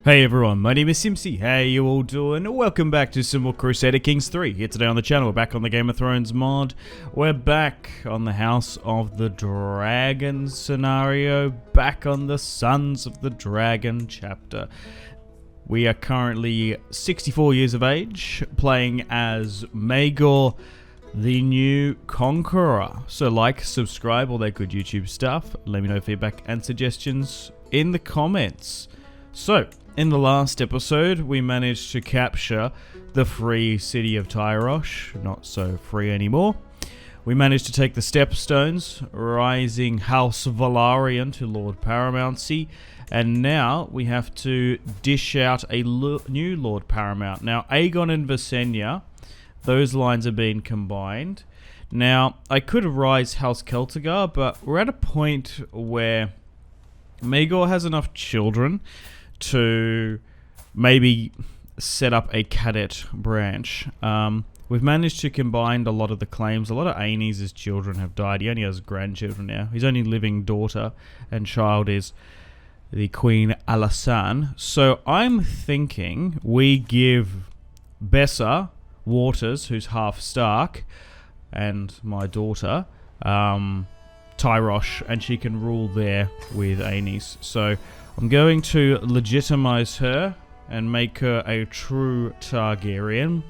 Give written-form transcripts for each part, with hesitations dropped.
Hey everyone, my name is Simpzy. How you all doing? Welcome back to some more Crusader Kings 3. Here today on the channel, we're back on the Game of Thrones mod. We're back on the House of the Dragon scenario. Back on the Sons of the Dragon chapter. We are currently 64 years of age, playing as Maegor, the new Conqueror. So like, subscribe, all that good YouTube stuff. Let me know feedback and suggestions in the comments. So, in the last episode, we managed to capture the free city of Tyrosh, not so free anymore. We managed to take the Stepstones, rising House Velaryon to Lord Paramountcy, and now we have to dish out a new Lord Paramount. Now, Aegon and Visenya, those lines are being combined. Now, I could rise House Celtigar, but we're at a point where Maegor has enough children to maybe set up a cadet branch. We've managed to combine a lot of the claims. A lot of Aenys' children have died. He only has grandchildren now. His only living daughter and child is the Queen Alysanne. So I'm thinking we give Bessa Waters, who's half Stark, and my daughter, Tyrosh, and she can rule there with Aenys. So I'm going to legitimize her and make her a true Targaryen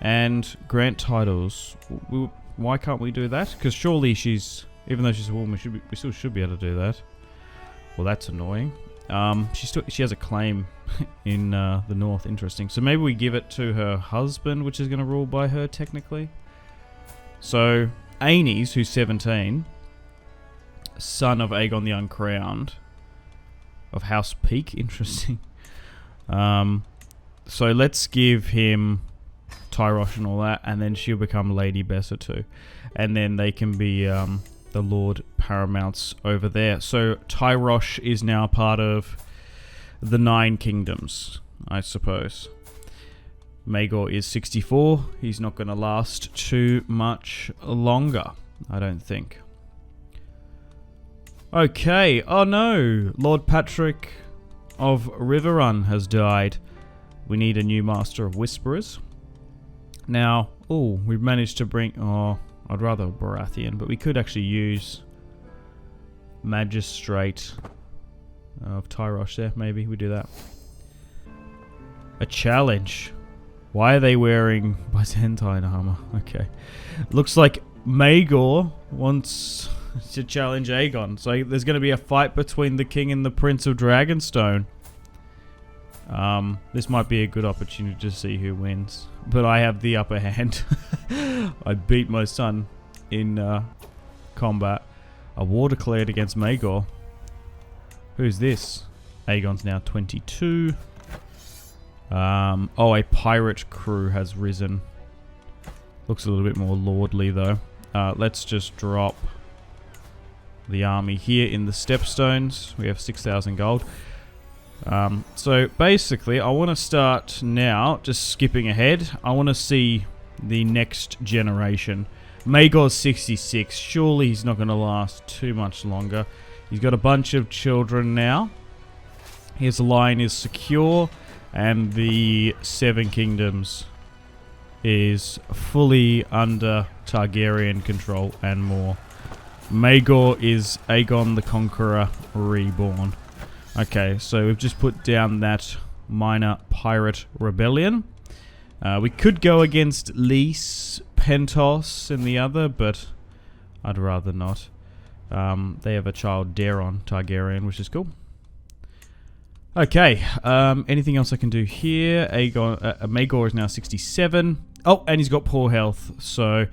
and grant titles. Why can't we do that? Because surely she's, even though she's a woman, we still should be able to do that. Well, that's annoying. She has a claim in the north. Interesting. So maybe we give it to her husband, which is going to rule by her technically. So Aenys, who's 17, son of Aegon the Uncrowned, of House Peak. Interesting. So let's give him Tyrosh and all that, and then she'll become Lady Bessa too, and then they can be the Lord Paramounts over there. So Tyrosh is now part of the 9 Kingdoms, I suppose. Maegor is 64. He's not going to last too much longer, I don't think. Okay, oh no, Lord Patrick of Riverrun has died. We need a new Master of Whisperers. Now, we've managed to bring, I'd rather Baratheon, but we could actually use Magistrate of Tyrosh there, maybe we do that. A challenge. Why are they wearing Byzantine armor? Okay. Looks like Maegor wants to challenge Aegon. So there's going to be a fight between the King and the Prince of Dragonstone. This might be a good opportunity to see who wins. But I have the upper hand. I beat my son in combat. A war declared against Maegor. Who's this? Aegon's now 22. A pirate crew has risen. Looks a little bit more lordly though. Let's just drop the army here in the Stepstones. We have 6,000 gold. So basically, I want to start now, just skipping ahead. I want to see the next generation. Maegor's 66. Surely he's not going to last too much longer. He's got a bunch of children now. His line is secure, and the 7 Kingdoms is fully under Targaryen control and more. Maegor is Aegon the Conqueror reborn. Okay, so we've just put down that minor pirate rebellion. We could go against Lys, Pentos and the other, but I'd rather not. They have a child, Daeron Targaryen, which is cool. Okay, anything else I can do here? Maegor is now 67. Oh, and he's got poor health, so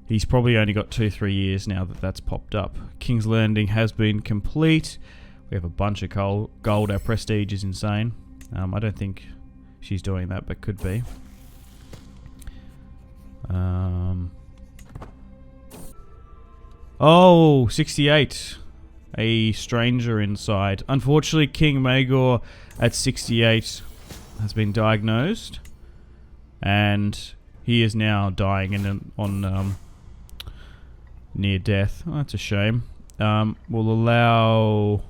he's probably only got 2-3 years now that that's popped up. King's Landing has been complete. We have a bunch of gold. Our prestige is insane. I don't think she's doing that, but could be. Oh, 68. A stranger inside. Unfortunately, King Maegor at 68 has been diagnosed, and he is now dying on near death. Oh, that's a shame. We'll allow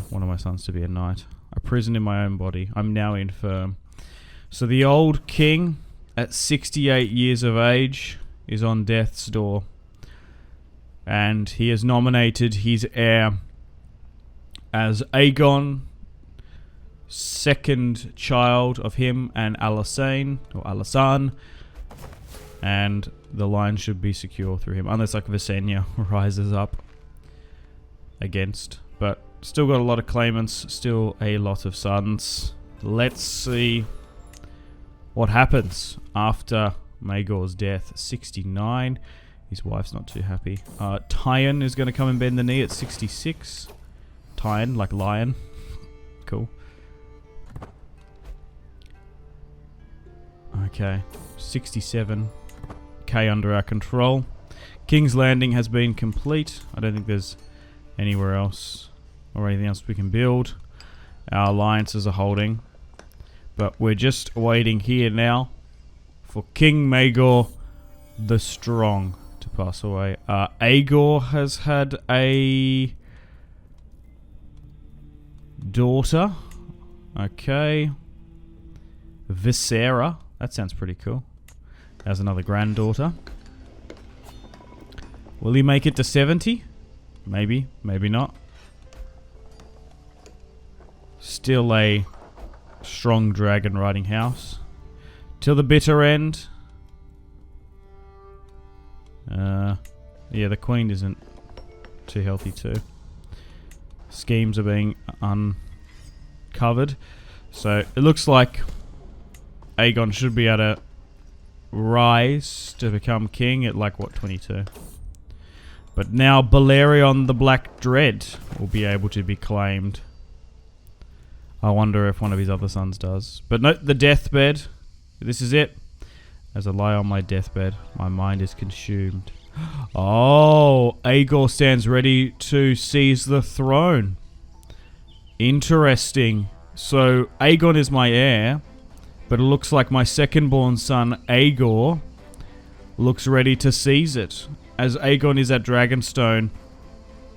one of my sons to be a knight. A prison in my own body. I'm now infirm. So the old king, at 68 years of age, is on death's door. And he has nominated his heir as Aegon, second child of him and Alysanne, and the line should be secure through him, unless like Visenya rises up against. But still got a lot of claimants, still a lot of sons. Let's see what happens after Maegor's death. 69. His wife's not too happy. Tyon is going to come and bend the knee at 66. Tyon, like lion. Cool. Okay. 67. K under our control. King's Landing has been complete. I don't think there's anywhere else or anything else we can build. Our alliances are holding. But we're just waiting here now for King Maegor the Strong to pass away. Aegor has had a daughter. Okay. Visera. That sounds pretty cool. Has another granddaughter. Will he make it to 70? Maybe. Maybe not. Still a strong dragon riding house. Till the bitter end. Yeah, the queen isn't too healthy too. Schemes are being uncovered. So it looks like Aegon should be able to rise to become king at like, what, 22? But now Balerion the Black Dread will be able to be claimed. I wonder if one of his other sons does. But no, the deathbed. This is it. As I lie on my deathbed, my mind is consumed. Oh, Aegor stands ready to seize the throne. Interesting. So, Aegon is my heir, but it looks like my second-born son, Aegor, looks ready to seize it. As Aegon is at Dragonstone.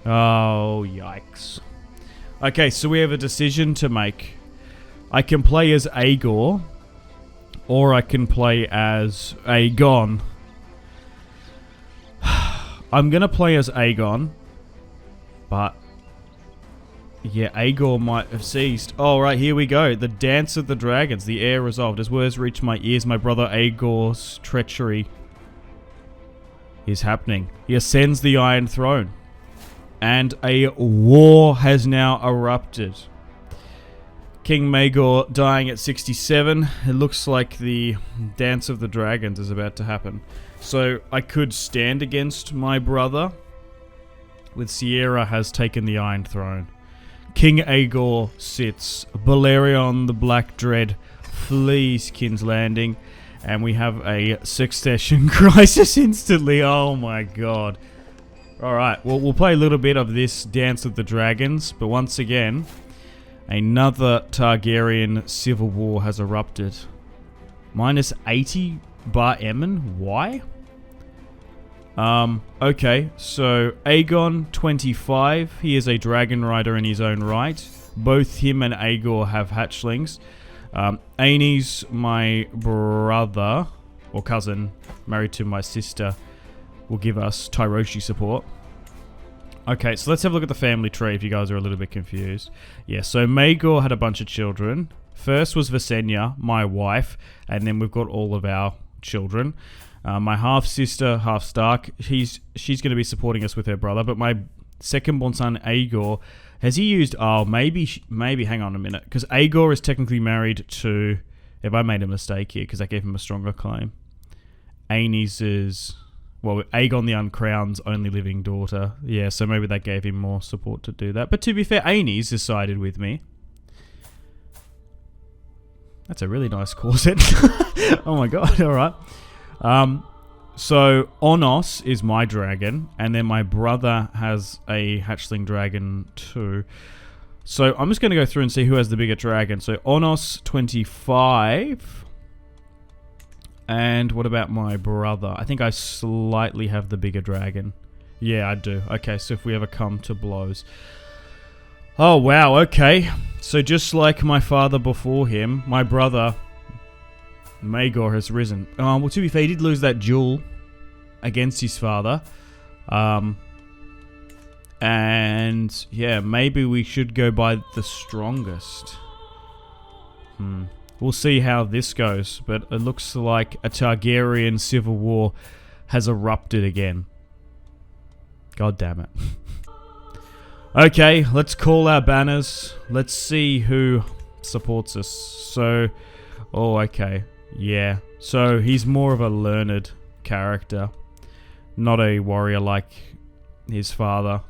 Oh, yikes. Okay, so we have a decision to make. I can play as Aegor, or I can play as Aegon. I'm going to play as Aegon, but yeah, Aegor might have seized. Oh, right, here we go. The Dance of the Dragons, the heir resolved. As words reach my ears, my brother Aegor's treachery is happening. He ascends the Iron Throne, and a war has now erupted. King Maegor dying at 67. It looks like the Dance of the Dragons is about to happen. So I could stand against my brother. With Sierra has taken the Iron Throne. King Aegor sits. Balerion the Black Dread flees King's Landing. And we have a succession crisis instantly. Oh my god. Alright, well, we'll play a little bit of this Dance of the Dragons. But once again, another Targaryen civil war has erupted. Minus 80 bar Emmon? Why? Okay, so Aegon, 25. He is a dragon rider in his own right. Both him and Aegor have hatchlings. Aenys, my brother, or cousin, married to my sister, will give us Tyroshi support. Okay, so let's have a look at the family tree if you guys are a little bit confused. Yeah, so Maegor had a bunch of children. First was Visenya, my wife, and then we've got all of our children. My half-sister, half-Stark, she's going to be supporting us with her brother, but my second-born son, Aegor, has he used... Oh, maybe, hang on a minute, because Aegor is technically married to... If I made a mistake here, because I gave him a stronger claim. Aenys is... Well, Aegon the Uncrowned's only living daughter. Yeah, so maybe that gave him more support to do that. But to be fair, Aenys has sided with me. That's a really nice corset. Oh my god, alright. So, Onos is my dragon, and then my brother has a hatchling dragon too. So, I'm just going to go through and see who has the bigger dragon. So, Onos, 25. And what about my brother? I think I slightly have the bigger dragon. Yeah, I do. Okay, so if we ever come to blows. Oh, wow, okay. So just like my father before him, my brother, Maegor, has risen. Well, to be fair, he did lose that duel against his father. And, yeah, maybe we should go by the strongest. We'll see how this goes, but it looks like a Targaryen civil war has erupted again. God damn it. Okay, let's call our banners. Let's see who supports us. So, oh, okay. Yeah. So, he's more of a learned character. Not a warrior like his father.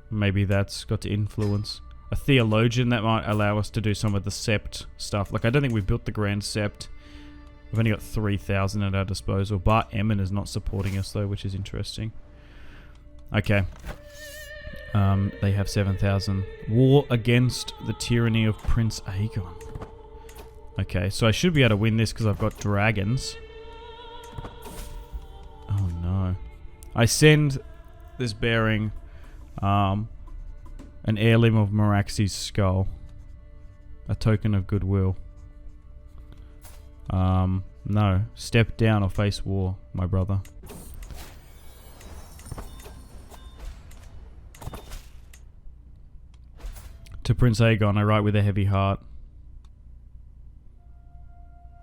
Maybe that's got to influence. A theologian, that might allow us to do some of the sept stuff. Like, I don't think we've built the Grand Sept. We've only got 3,000 at our disposal. Bart Emin is not supporting us, though, which is interesting. Okay. They have 7,000. War against the tyranny of Prince Aegon. Okay, so I should be able to win this because I've got dragons. Oh no. I send this bearing an heirloom of Meraxi's skull. A token of goodwill. No. Step down or face war, my brother. To Prince Aegon, I write with a heavy heart.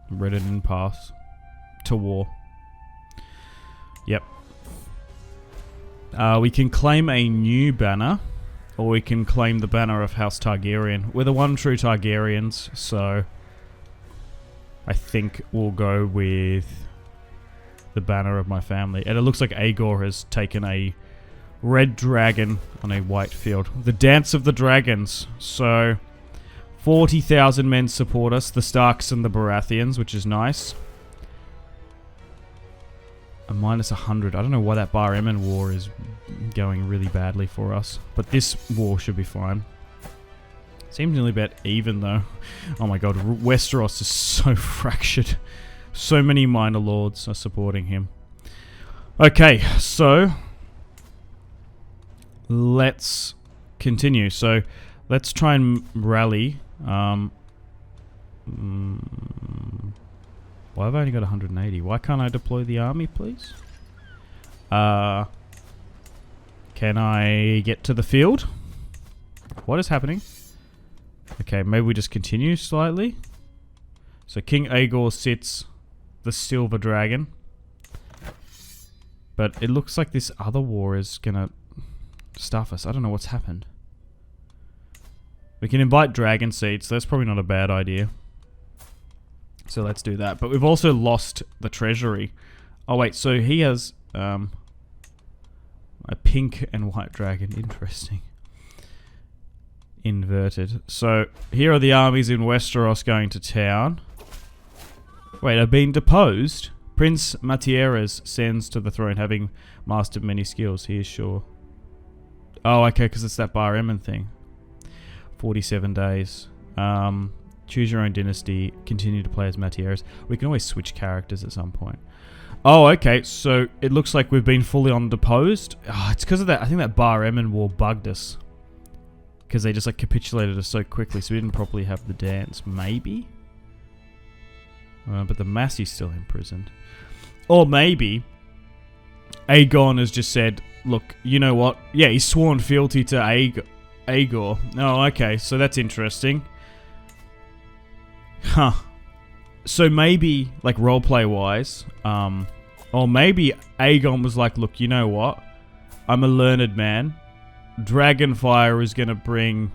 Read it in pass. To war. Yep. We can claim a new banner, or we can claim the banner of House Targaryen. We're the one true Targaryens, so I think we'll go with the banner of my family. And it looks like Aegor has taken a red dragon on a white field. The Dance of the Dragons. So, 40,000 men support us. The Starks and the Baratheons, which is nice. A minus 100. I don't know why that Bar Emin war is going really badly for us. But this war should be fine. Seems nearly about even, though. Oh my god, Westeros is so fractured. So many minor lords are supporting him. Okay, so let's continue. So let's try and rally. Why have I only got 180? Why can't I deploy the army, please? Can I get to the field? What is happening? Okay, maybe we just continue slightly. So King Aegor sits the silver dragon. But it looks like this other war is gonna stuff us. I don't know what's happened. We can invite dragon seats. That's probably not a bad idea. So let's do that. But we've also lost the treasury. Oh wait, so he has a pink and white dragon. Interesting. Inverted. So here are the armies in Westeros going to town. Wait, I've been deposed. Prince Matieres sends to the throne, having mastered many skills. He is sure. Oh, okay, because it's that Bar Emin thing. 47 days. Choose your own dynasty. Continue to play as Matieres. We can always switch characters at some point. Oh, okay, so it looks like we've been fully on deposed. Oh, it's because of that. I think that Bar Emin war bugged us. Because they just like capitulated us so quickly, so we didn't properly have the dance. Maybe? But the Massey's still imprisoned. Or maybe Aegon has just said, look, you know what? Yeah, he's sworn fealty to Aegor. Oh, okay, so that's interesting. Huh. So maybe, like roleplay wise, or maybe Aegon was like, look, you know what? I'm a learned man. Dragonfire is going to bring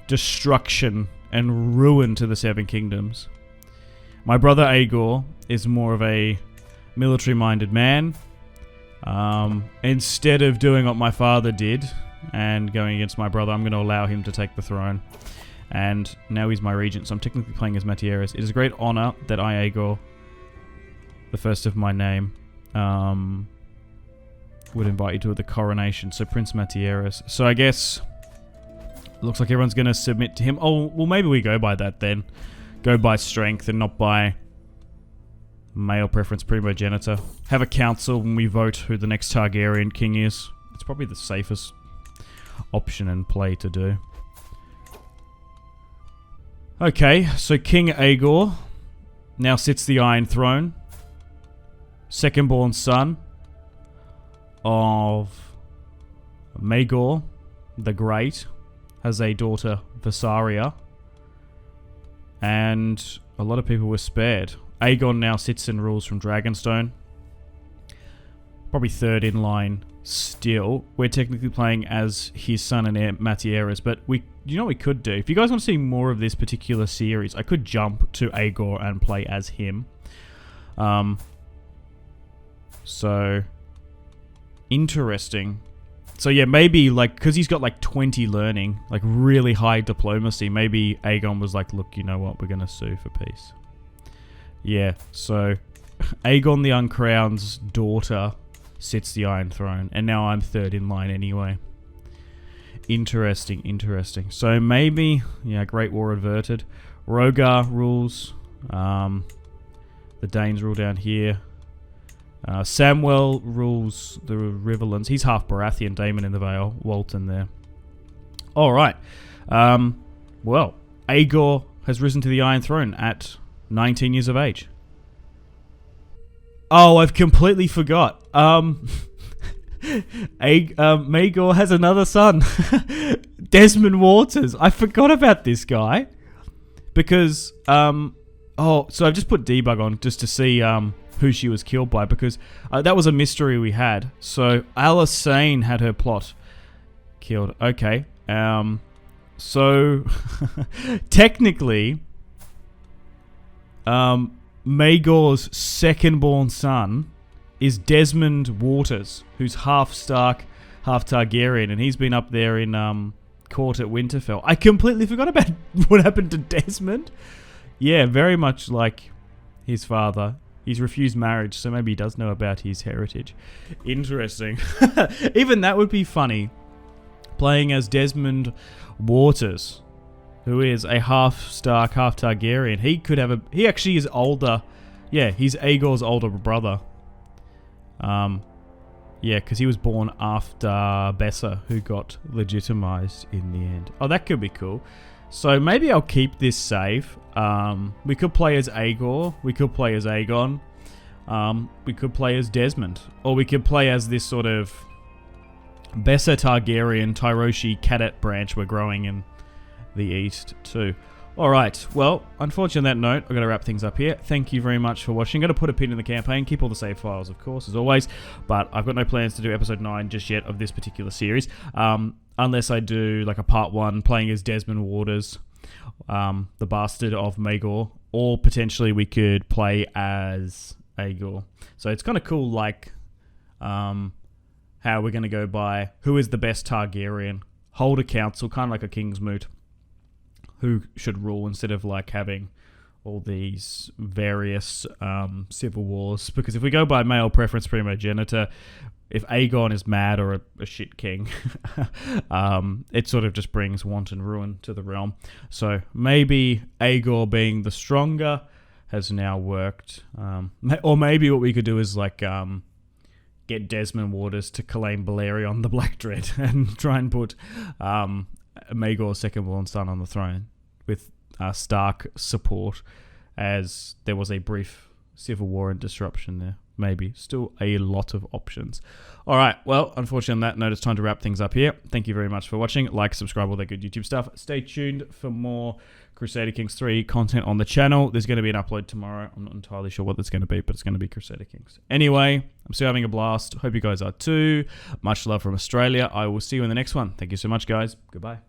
destruction and ruin to the Seven Kingdoms. My brother Aegor is more of a military-minded man. Instead of doing what my father did and going against my brother, I'm going to allow him to take the throne. And now he's my regent, so I'm technically playing as Matieres. It is a great honor that I, Aegor, the first of my name, would invite you to the coronation. So Prince Matieres. So I guess looks like everyone's going to submit to him. Oh, well, maybe we go by that then. Go by strength and not by male preference, primogenitor. Have a council when we vote who the next Targaryen king is. It's probably the safest option and play to do. Okay, so King Aegor now sits the Iron Throne. Second-born son of Maegor the Great. Has a daughter, Visaria. And a lot of people were spared. Aegon now sits and rules from Dragonstone. Probably third in line still. We're technically playing as his son and heir, Matieras, but you know what we could do? If you guys want to see more of this particular series, I could jump to Aegor and play as him. So, interesting. So yeah, maybe like, because he's got like 20 learning, like really high diplomacy, maybe Aegon was like, look, you know what, we're going to sue for peace. Yeah, so Aegon the Uncrowned's daughter sits the Iron Throne, and now I'm third in line anyway. Interesting, interesting. So maybe, yeah, Great War averted. Rogar rules. The Danes rule down here. Samwell rules the Riverlands. He's half Baratheon, Daemon in the Vale. Walton there. Alright. Well, Aegor has risen to the Iron Throne at 19 years of age. Oh, I've completely forgot. Maegor has another son. Desmond Waters. I forgot about this guy. Because, so I've just put debug on just to see who she was killed by, because that was a mystery we had. So Alysanne had her plot killed. Okay. So technically, Maegor's second-born son is Desmond Waters, who's half Stark, half Targaryen, and he's been up there in court at Winterfell. I completely forgot about what happened to Desmond. Yeah, very much like his father. He's refused marriage, so maybe he does know about his heritage. Interesting. Even that would be funny. Playing as Desmond Waters, who is a half Stark, half Targaryen. He could have he actually is older. Yeah, he's Aegor's older brother. Yeah, because he was born after Bessa, who got legitimized in the end. Oh, that could be cool. So maybe I'll keep this save. We could play as Aegor. We could play as Aegon. We could play as Desmond. Or we could play as this sort of Bessa Targaryen, Tyroshi cadet branch we're growing in the east too. Alright, well, unfortunately on that note, I've got to wrap things up here. Thank you very much for watching. I'm going to put a pin in the campaign, keep all the save files, of course, as always, but I've got no plans to do episode 9 just yet of this particular series, unless I do like a part 1 playing as Desmond Waters, the bastard of Maegor, or potentially we could play as Aegor. So it's kind of cool, like, how we're going to go by who is the best Targaryen, hold a council, kind of like a King's Moot, who should rule instead of like having all these various civil wars. Because if we go by male preference primogeniture, if Aegon is mad or a shit king, it sort of just brings wanton ruin to the realm. So maybe Aegor being the stronger has now worked. Or maybe what we could do is like get Desmond Waters to claim Balerion the Black Dread and try and put Maegor's second-born son on the throne with Stark support, as there was a brief civil war and disruption there. Maybe. Still a lot of options. Alright, well, unfortunately on that note, it's time to wrap things up here. Thank you very much for watching. Like, subscribe, all that good YouTube stuff. Stay tuned for more Crusader Kings 3 content on the channel. There's going to be an upload tomorrow. I'm not entirely sure what that's going to be, but it's going to be Crusader Kings. Anyway, I'm still having a blast. Hope you guys are too. Much love from Australia. I will see you in the next one. Thank you so much, guys. Goodbye.